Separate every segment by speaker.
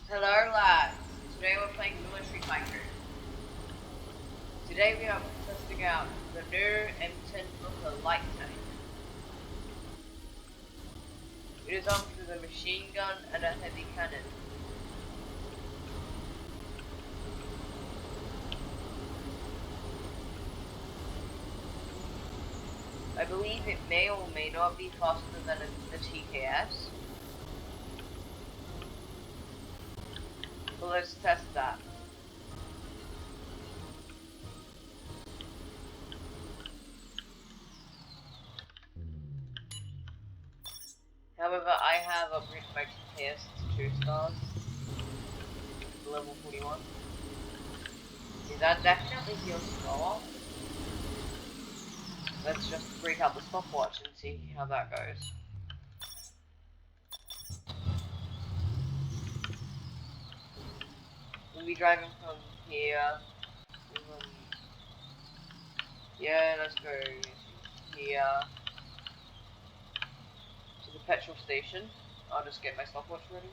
Speaker 1: Hello lads, today we're playing Military Tycoon. Today we are testing out the new M10 BOOKER light tank. It is armed with a machine gun and a heavy cannon. I believe it may or may not be faster than the TKS. But let's test that. However, I have upgraded my TKS to 2 stars. To level 41. See, that definitely feels slower. Let's just break out the stopwatch and see how that goes. We'll be driving from here. Yeah, let's go here to the petrol station. I'll just get my stopwatch ready.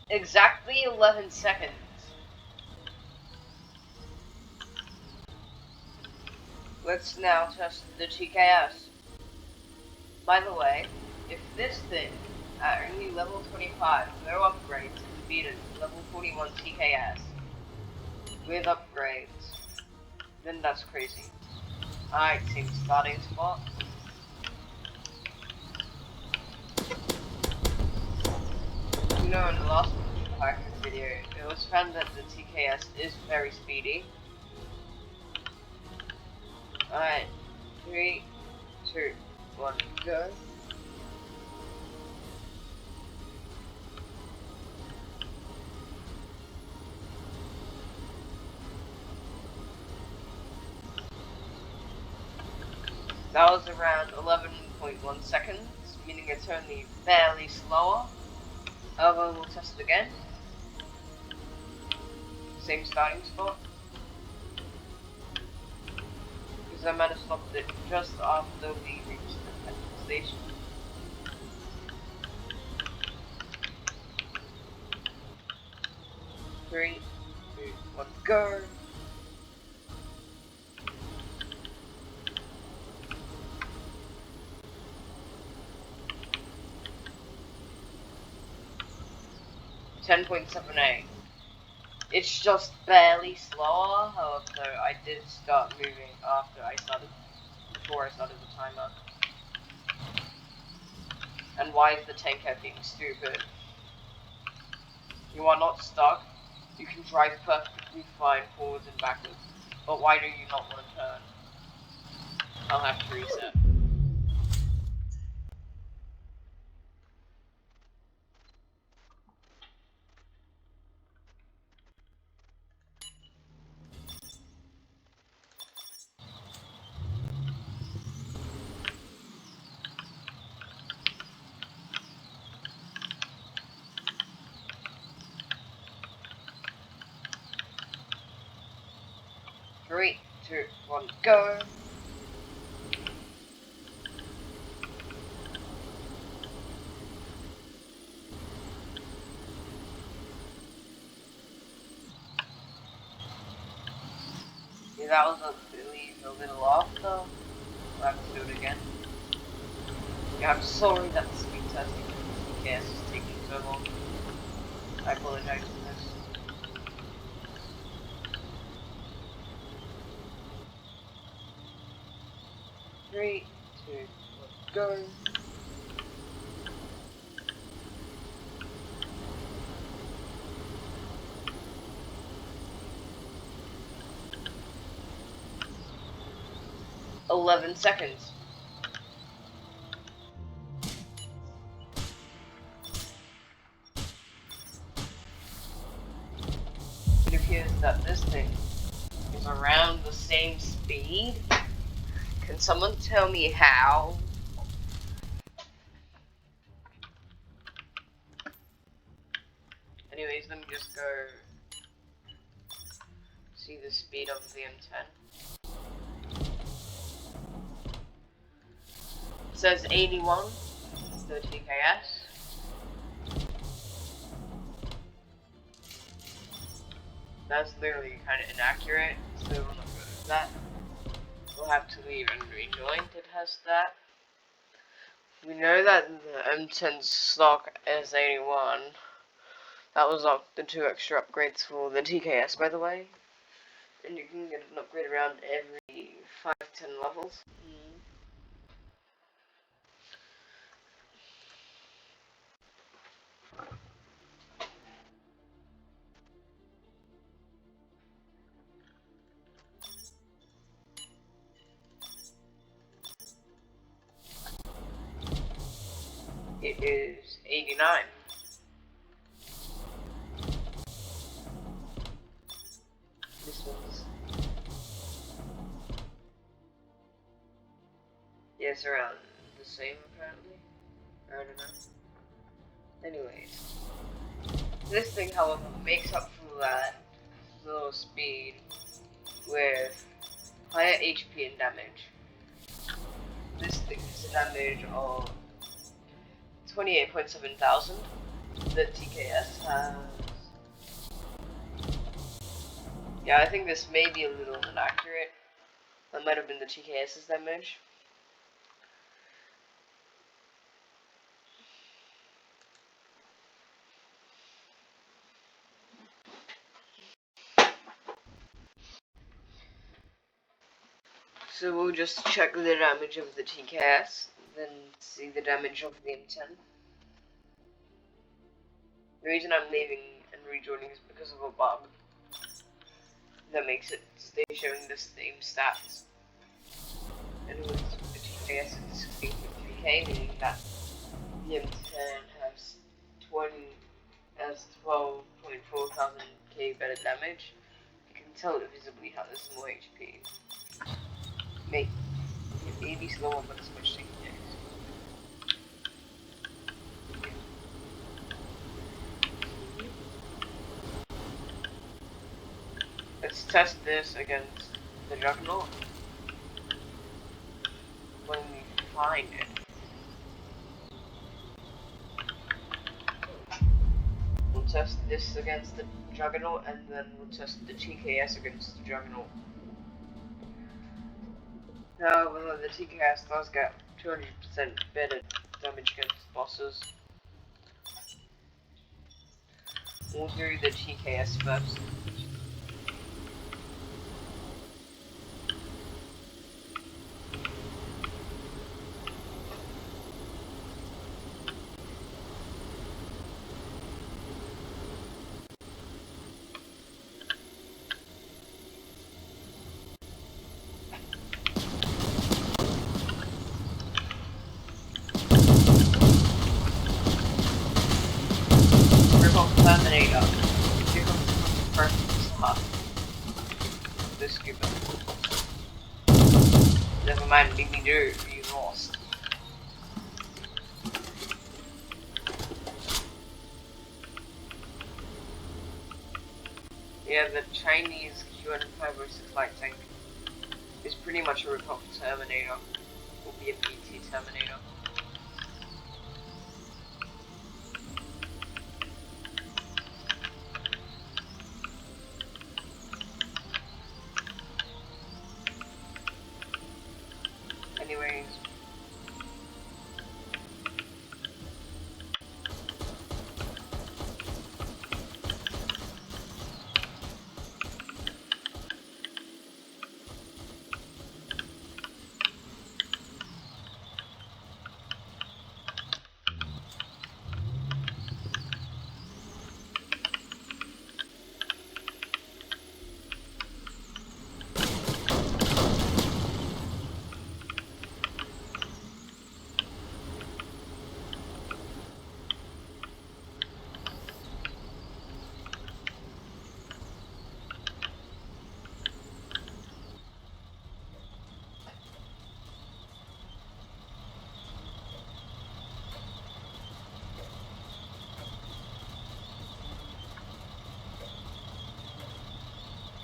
Speaker 1: Exactly 11 seconds. Let's now test the TKS. By the way, if this thing, at only level 25, no upgrades, can beat a level 41 TKS with upgrades, then that's crazy. Alright, team starting spot. You know, in the last Tycoon video, it was found that the TKS is very speedy. Alright, 3, 2, 1, go. That was around 11.1 seconds, meaning it's only barely slower. However, we'll test it again. Same starting spot. Because I might have stopped it just after we reached the petrol station. Three, two, one, go! .78. It's just barely slower, however, I did start moving before I started the timer. And why is the tank being stupid? You are not stuck. You can drive perfectly fine forwards and backwards. But why do you not want to turn? I'll have to reset. 3, 2, 1, go! Yeah, that was a little off though. We'll have to do it again. Yeah, I'm sorry that the speed testing for TKS is taking so long. I apologize for this. Three, two, one, go! .11 seconds. It appears that this thing is around the same speed. Can someone tell me how? Anyways, let me just go see the speed of the M10. It says 81, 13 kS. That's literally kind of inaccurate, so we're not going to do that. We'll have to leave and rejoin to test that. We know that the M10 stock is 81. That was the 2 extra upgrades for the TKS, by the way. And you can get an upgrade around every 5-10 levels. It is 89. This one's... yeah, it's around the same, apparently. I don't know. Anyways. This thing, however, makes up for that little speed with higher HP and damage. This thing has a damage of 28,700. The TKS has... yeah, I think this may be a little inaccurate. That might have been the TKS's damage. So we'll just check the damage of the TKS, then see the damage of the M10. The reason I'm leaving and rejoining is because of a bug that makes it stay showing the same stats. And with the TKS is 16.3k, meaning that the M10 has 12.4 thousand k better damage. You can tell it visibly how there's more HP. Maybe slower, but as much TKS. Let's test this against the Juggernaut when we find it. We'll test this against the Juggernaut, and then we'll test the TKS against the Juggernaut. Now, the TKS does get 200% better damage against bosses. We'll do the TKS first. Terminator. Here comes the first slot. This stupid. Never mind, leave me do. You lost. Yeah, the Chinese Q-506 light tank is pretty much a rip-off Terminator. Will be a BT Terminator. Anyways,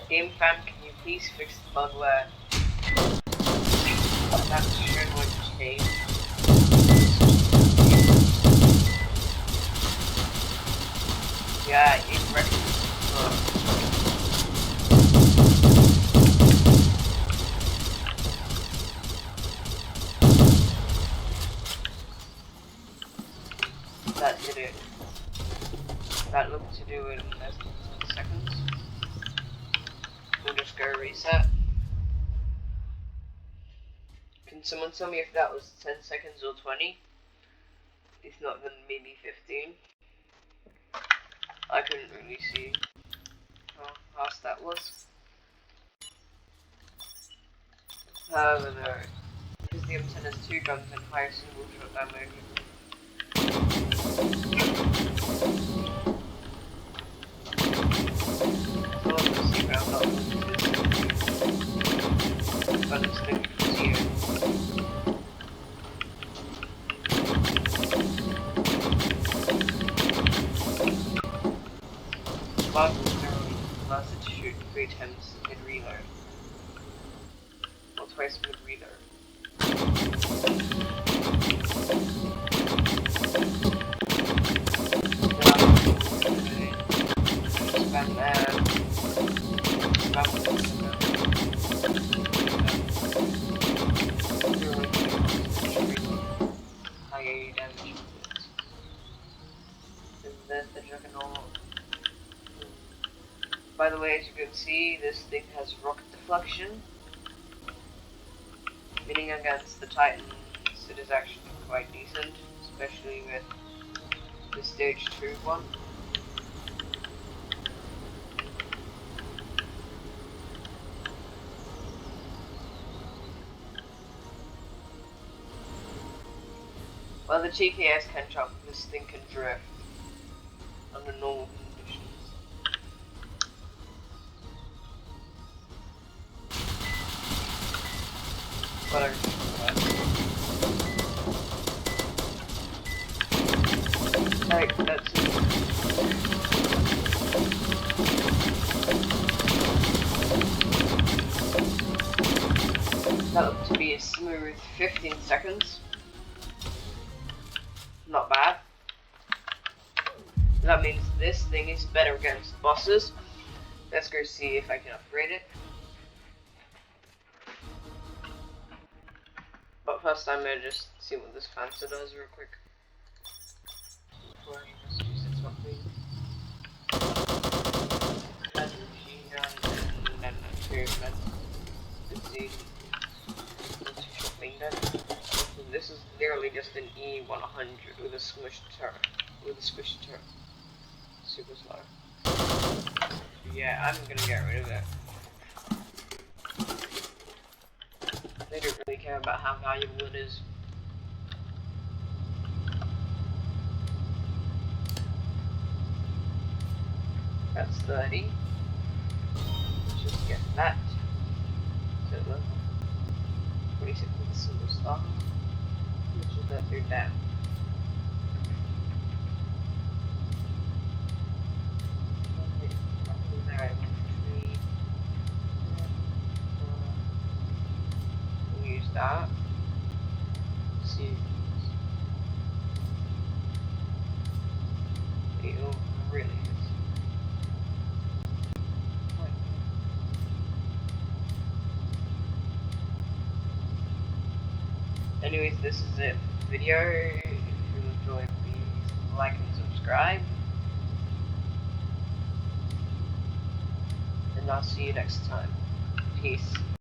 Speaker 1: Game fam, can you please fix the bug where that's sure going to change? Yeah, it recognizes. That did it. That looked to do it in less than 10 seconds. We'll just go reset. Can someone tell me if that was 10 seconds or 20? If not, then maybe 15. I couldn't really see how fast that was. However, because the M10 has 2 guns and higher single shot damage. So let's see how that looks. But it's looking for zero. Allows it to shoot 3 attempts mid-reload. Or twice mid-reload. Spam that. Higher damage. And there's the juggernaut. By the way, as you can see, this thing has rocket deflection, meaning against the Titans it is actually quite decent, especially with the stage 2 one. While the TKS can jump, this thing can drift under normal conditions. Alright, that's it. That looked to be a smooth 15 seconds. Not bad. That means this thing is better against bosses. Let's go see if I can upgrade it. But first I'm gonna just see what this fancy does real quick. Before I just use it properly. That's a machine gun and then a two This is literally just an E100 with a squished turret. Super slow. Yeah, I'm gonna get rid of it. They don't really care about how valuable it is. That's 30. Let's just get that. So level 26 with a single star. Let's just go through that. Use that. See. It really is. Anyways, this is it for the video. If you enjoyed, please like and subscribe. And I'll see you next time. Peace.